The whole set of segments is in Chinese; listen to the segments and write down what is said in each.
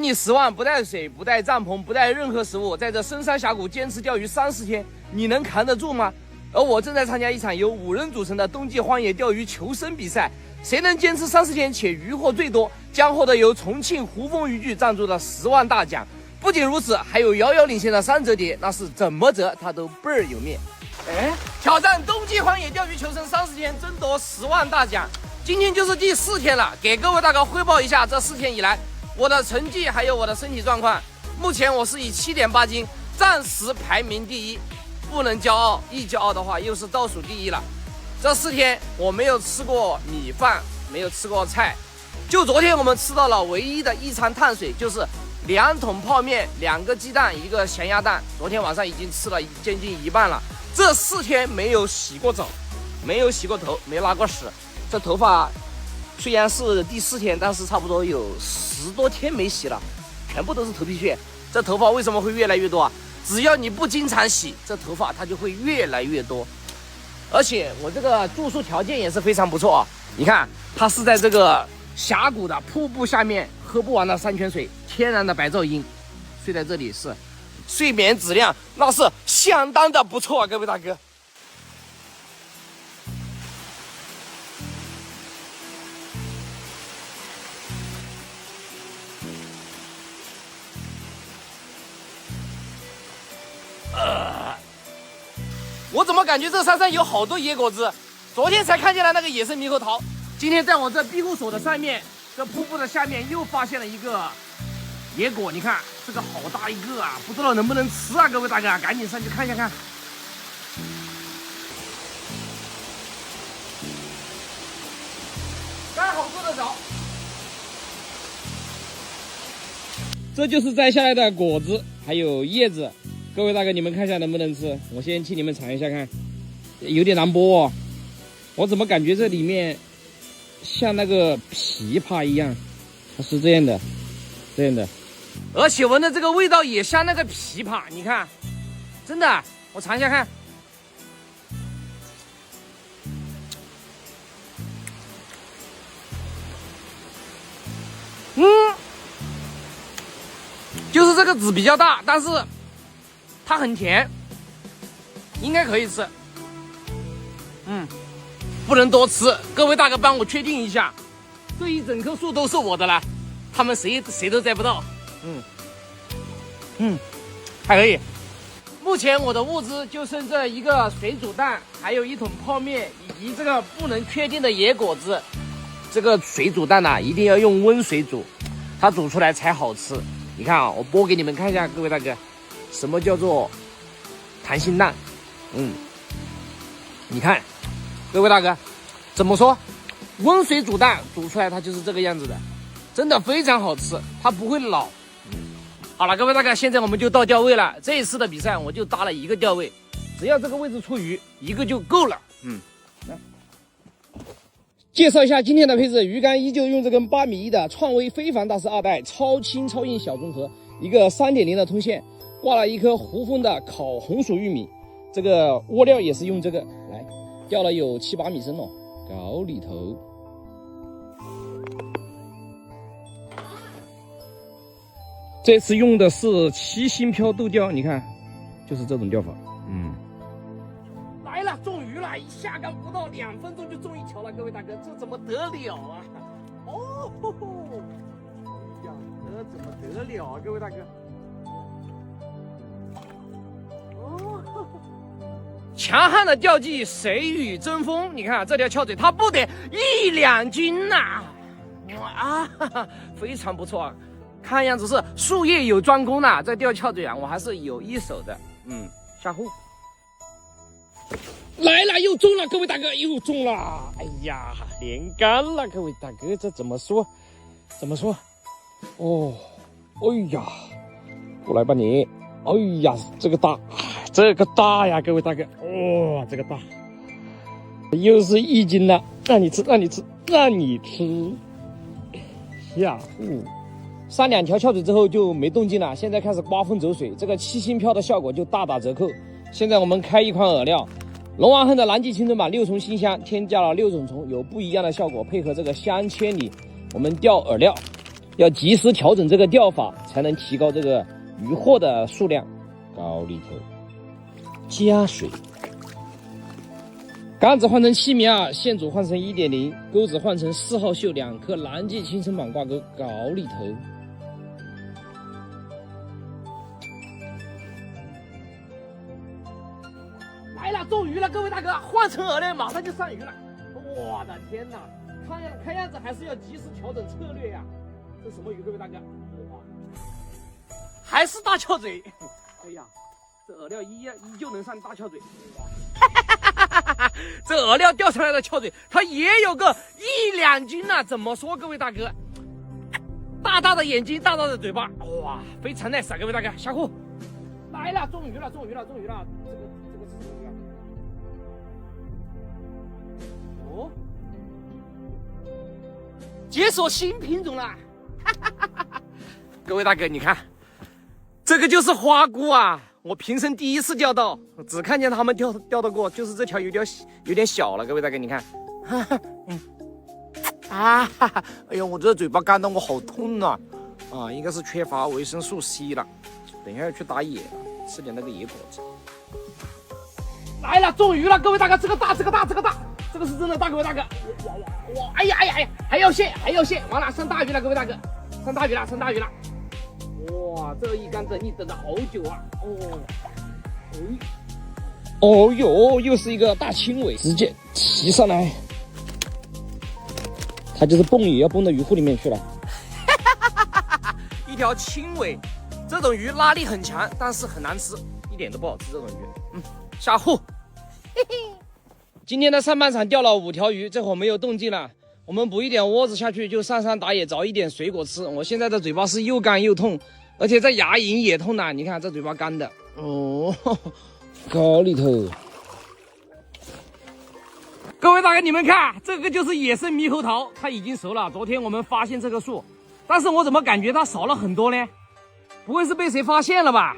你10万不带水、不带帐篷、不带任何食物，在这深山峡谷坚持钓鱼30天，你能扛得住吗？而我正在参加一场由5人组成的冬季荒野钓鱼求生比赛，谁能坚持30天且渔获最多，将获得由重庆胡风渔具赞助的10万大奖。不仅如此，还有遥遥领先的3折叠，那是怎么折它都倍儿有面。挑战冬季荒野钓鱼求生30天，争夺10万大奖。今天就是第4天了，给各位大哥汇报一下这4天以来我的成绩还有我的身体状况。目前我是以7.8斤暂时排名第1，不能骄傲，一骄傲的话又是倒数第1了。这4天我没有吃过米饭，没有吃过菜，就昨天我们吃到了唯一的一餐碳水，就是2桶泡面、2个鸡蛋、1个咸鸭蛋。昨天晚上已经吃了将近1半了。这4天没有洗过澡，没有洗过头，没拉过屎。这头发虽然是第4天，但是差不多有10多天没洗了，全部都是头皮屑。这头发为什么会越来越多啊？只要你不经常洗，这头发它就会越来越多。而且我这个住宿条件也是非常不错啊！你看，它是在这个峡谷的瀑布下面，喝不完的山泉水，天然的白噪音，睡在这里是睡眠质量那是相当的不错啊，各位大哥。我怎么感觉这山上有好多野果子？昨天才看见了那个野生猕猴桃，今天在我这庇护所的上面，这瀑布的下面又发现了一个野果。你看这个好大一个啊，不知道能不能吃啊，各位大哥，赶紧上去看一下看。刚好够得着。这就是摘下来的果子，还有叶子。各位大哥，你们看一下能不能吃？我先替你们尝一下看，有点难剥哦。我怎么感觉这里面像那个枇杷一样？它是这样的，这样的，而且闻的这个味道也像那个枇杷。你看，真的，我尝一下看。就是这个籽比较大，但是它很甜，应该可以吃。不能多吃，各位大哥帮我确定一下，这一整棵树都是我的了，他们谁都摘不到。还可以。目前我的物资就剩这1个水煮蛋，还有1桶泡面，以及这个不能确定的野果子。这个水煮蛋呢，一定要用温水煮，它煮出来才好吃。你看啊，我剥给你们看一下，各位大哥，什么叫做弹性蛋？你看，各位大哥，怎么说？温水煮蛋煮出来它就是这个样子的，真的非常好吃，它不会老。好了，各位大哥，现在我们就到钓位了。这一次的比赛我就搭了1个钓位，只要这个位置出鱼1个就够了。来介绍一下今天的配置，鱼竿依旧用这根8.1米的创威非凡大师2代超轻超硬小综合，一个3.0的通线，挂了1颗胡风的烤红薯玉米，这个窝料也是用这个来钓了有7、8米深了，高里头。这次用的是7星漂豆钓，你看，就是这种钓法。来了，中鱼了！一下竿不到2分钟就中1条了，各位大哥，这怎么得了啊？哎呀，这怎么得了啊，各位大哥？强悍的钓技，谁与争锋？你看这条翘嘴，它不得1、2斤呐！非常不错啊。看样子是术业有专攻呐，这钓翘嘴啊，我还是有一手的。下户来了，又中了，各位大哥，又中了！哎呀，连杆了，各位大哥，这怎么说？哎呀，过来吧你！哎呀，这个大呀，各位大哥，这个大，又是1斤了，让你吃，下户。3、2条翘嘴之后就没动静了，现在开始刮风走水，这个7星漂的效果就大打折扣。现在我们开一款饵料，龙王亨的蓝记青春版6重新香，添加了6种虫，有不一样的效果，配合这个香千里，我们钓饵料要及时调整这个钓法，才能提高这个渔获的数量。高力头，加水，杆子换成7米2，线组换成1.0，钩子换成4号锈2颗南极青城板挂钩，高力头。来了，中鱼了，各位大哥，换成饵料，马上就上鱼了。我的天哪，看样子还是要及时调整策略呀。这什么鱼，各位大哥？哇，还是大翘嘴。哎呀，这饵料依旧能上大翘嘴。这饵料钓上来的翘嘴，它也有个1、2斤呢。怎么说，各位大哥？大大的眼睛，大大的嘴巴，哇，非常 nice 啊，各位大哥。小虎来了，中鱼了，中鱼了，中鱼了。这个是什么鱼啊？哦，解锁新品种了。各位大哥，你看，这个就是花菇啊！我平生第一次钓到，只看见他们钓到过，就是这条有点小了。各位大哥，你看，哎呦，我这嘴巴干得我好痛啊！啊，应该是缺乏维生素 C 了。等一下要去打野了，吃点那个野果子。来了，中鱼了，各位大哥，这个大，这个是真的大，各位大哥。哇，哎呀，还要线，完了，上大鱼了，各位大哥，上大鱼了。哇，这一竿等你等了好久啊！哦哟，又是一个大青尾，直接提上来，它就是蹦也要蹦到鱼库里面去了。一条青尾，这种鱼拉力很强，但是很难吃，一点都不好吃。这种鱼，下户。今天的上半场钓了5条鱼，这会儿没有动静了。我们补一点窝子下去，就上山打野找一点水果吃。我现在的嘴巴是又干又痛，而且这牙龈也痛了。你看这嘴巴干的哦，高力头。各位大哥，你们看，这个就是野生猕猴桃，它已经熟了。昨天我们发现这个树，但是我怎么感觉它少了很多呢？不会是被谁发现了吧？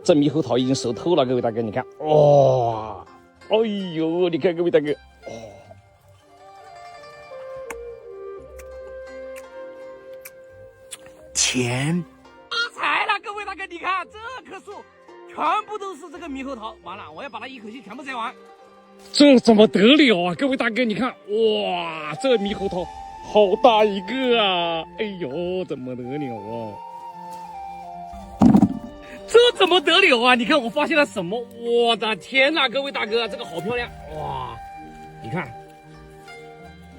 这猕猴桃已经熟透了，各位大哥，你看，哇，哎呦，你看各位大哥，甜，发财了，各位大哥，你看这棵树全部都是这个猕猴桃，完了，我要把它一口气全部摘完。这怎么得了啊，各位大哥，你看，哇，这猕猴桃好大一个啊！哎呦，怎么得了啊？这怎么得了啊？你看我发现了什么？我的天哪，各位大哥，这个好漂亮！哇，你看，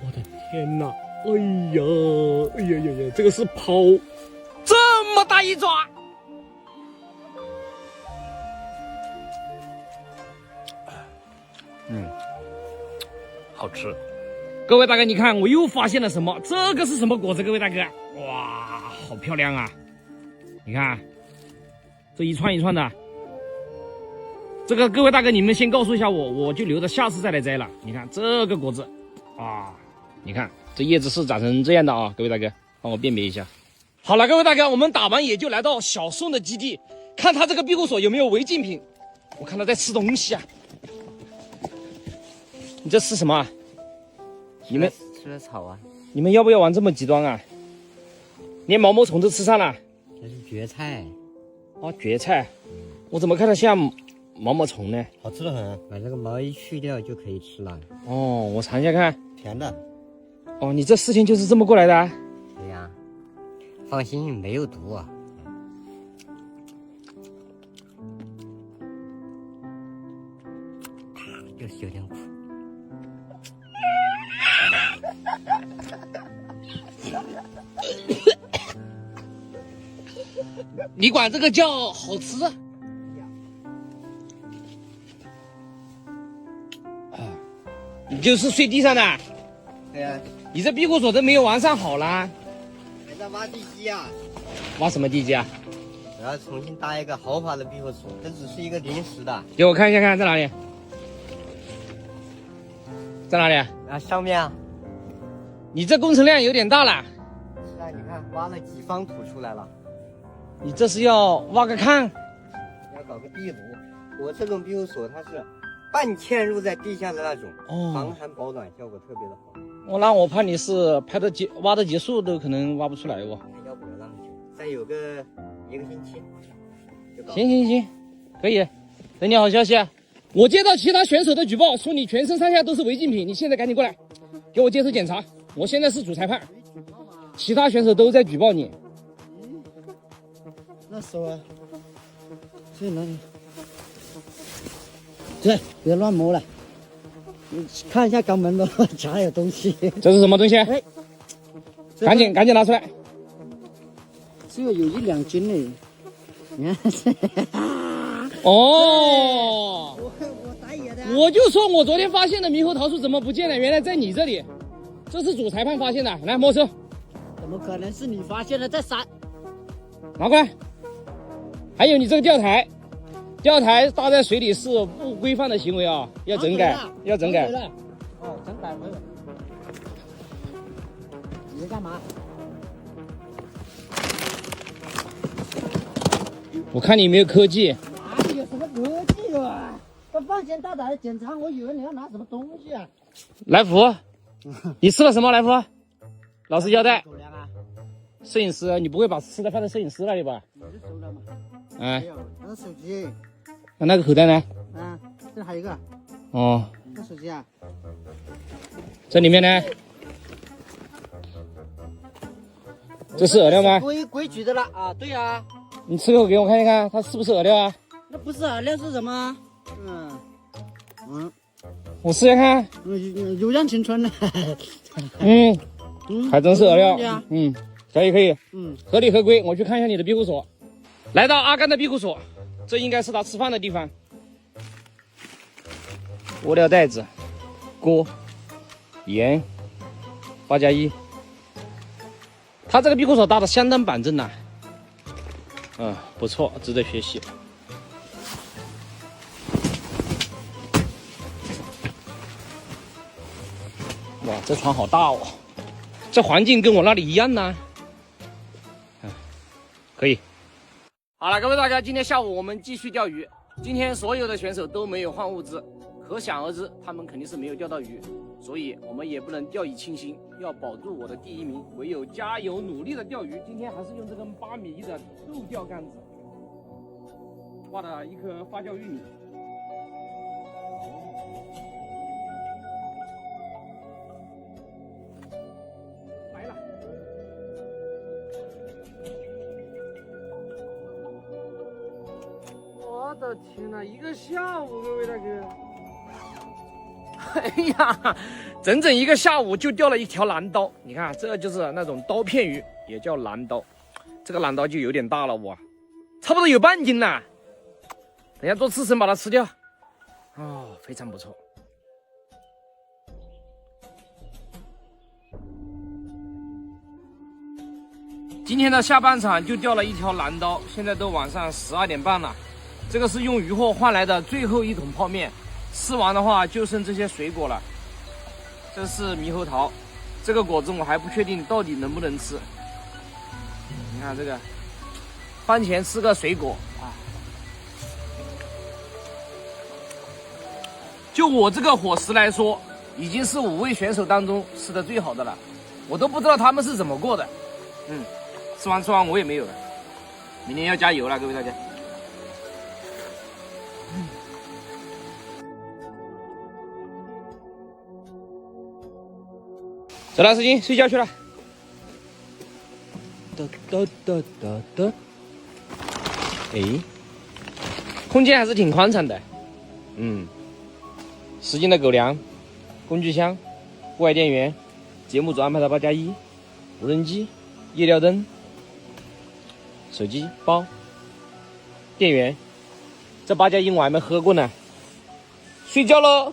我的天哪！哎呀，这个是抛，这么大一抓！好吃。各位大哥，你看我又发现了什么？这个是什么果子？各位大哥，哇，好漂亮啊！你看。这一串一串的，这个各位大哥，你们先告诉一下我，我就留着下次再来摘了。你看这个果子啊，你看这叶子是长成这样的啊，各位大哥，帮我辨别一下。好了，各位大哥，我们打完野就来到小宋的基地，看他这个庇护所有没有违禁品。我看他在吃东西啊，你这吃什么啊？你们吃了草啊？你们要不要玩这么极端啊？连毛毛虫都吃上了？这是蕨菜。哦，蕨菜，我怎么看着像毛毛虫呢？好吃的很，把这个毛一去掉就可以吃了。哦，我尝一下看。甜的。哦，你这事情就是这么过来的啊？对呀，放心，没有毒啊。就是有点苦。你管这个叫好吃？你就是睡地上的？对呀。你这庇护所都没有完善好啦？还在挖地基啊？挖什么地基啊？我要重新搭一个豪华的庇护所，这只是一个临时的。给我看一下，看在哪里？在哪里？啊，上面啊。你这工程量有点大了。是啊，你看挖了几方土出来了。你这是要挖个炕？要搞个地炉。我这种庇护所它是半嵌入在地下的那种，防寒保暖，效果特别的好。那我怕你是挖的结束都可能挖不出来哦。有个1个星期。行，可以，等你好消息啊！我接到其他选手的举报，说你全身上下都是违禁品，你现在赶紧过来，给我接受检查。我现在是主裁判，其他选手都在举报你。那手啊，这哪里？对，别乱摸了。你看一下肛门的夹有东西。这是什么东西？哎，赶紧拿出来！这个有1、2斤呢。你看。哦，我打野的。我就说我昨天发现的猕猴桃树怎么不见了？原来在你这里，这是主裁判发现的。来，没收。怎么可能是你发现的？在山。拿过来。还有你这个钓台搭在水里是不规范的行为啊，要整改，要整改。哦，整改回来。你在干嘛？我看你没有科技。哪里有什么科技啊？这放心大胆的检查，我以为你要拿什么东西啊。来福，你吃了什么？来福，老实交代。狗粮啊？摄影师，你不会把吃的放在摄影师那里吧？你是收了吗？哎，没有，那是手机。那个口袋呢？啊，这还有一个。哦，这手机啊？这里面呢？这是饵料吗？规矩的了啊，对呀。你吃口给我看一看，它是不是饵料啊？那不是饵料是什么？我试试看。有样青春的。还真是饵料。可以。合理合规。我去看一下你的庇护所。来到阿甘的庇护所，这应该是他吃饭的地方。锅料袋子、锅、盐、8+1。他这个庇护所搭的相当板正呐。不错，值得学习。哇，这床好大哦，这环境跟我那里一样呢。可以。好了，各位大家，今天下午我们继续钓鱼。今天所有的选手都没有换物资，可想而知，他们肯定是没有钓到鱼，所以我们也不能掉以轻心，要保住我的第1名，唯有加油努力的钓鱼。今天还是用这根8米1的豆钓杆子挂的一颗发酵玉米。来了。我的天哪，一个下午，各位大哥！哎呀，整整一个下午就钓了一条蓝刀。你看，这就是那种刀片鱼，也叫蓝刀。这个蓝刀就有点大了，哇，差不多有半斤了。等下做刺身把它吃掉。非常不错。今天的下半场就钓了一条蓝刀，现在都晚上12点半了。这个是用渔获换来的最后1桶泡面，吃完的话就剩这些水果了。这是猕猴桃，这个果子我还不确定到底能不能吃。你看这个，饭前吃个水果啊！就我这个伙食来说，已经是5位选手当中吃的最好的了。我都不知道他们是怎么过的。吃完我也没有了。明天要加油了，各位大家。走了，石金，睡觉去了。哎，空间还是挺宽敞的。石金的狗粮、工具箱、户外电源、节目组安排的8+1、无人机、夜钓灯、手机包、电源。这8+1我还没喝过呢。睡觉喽。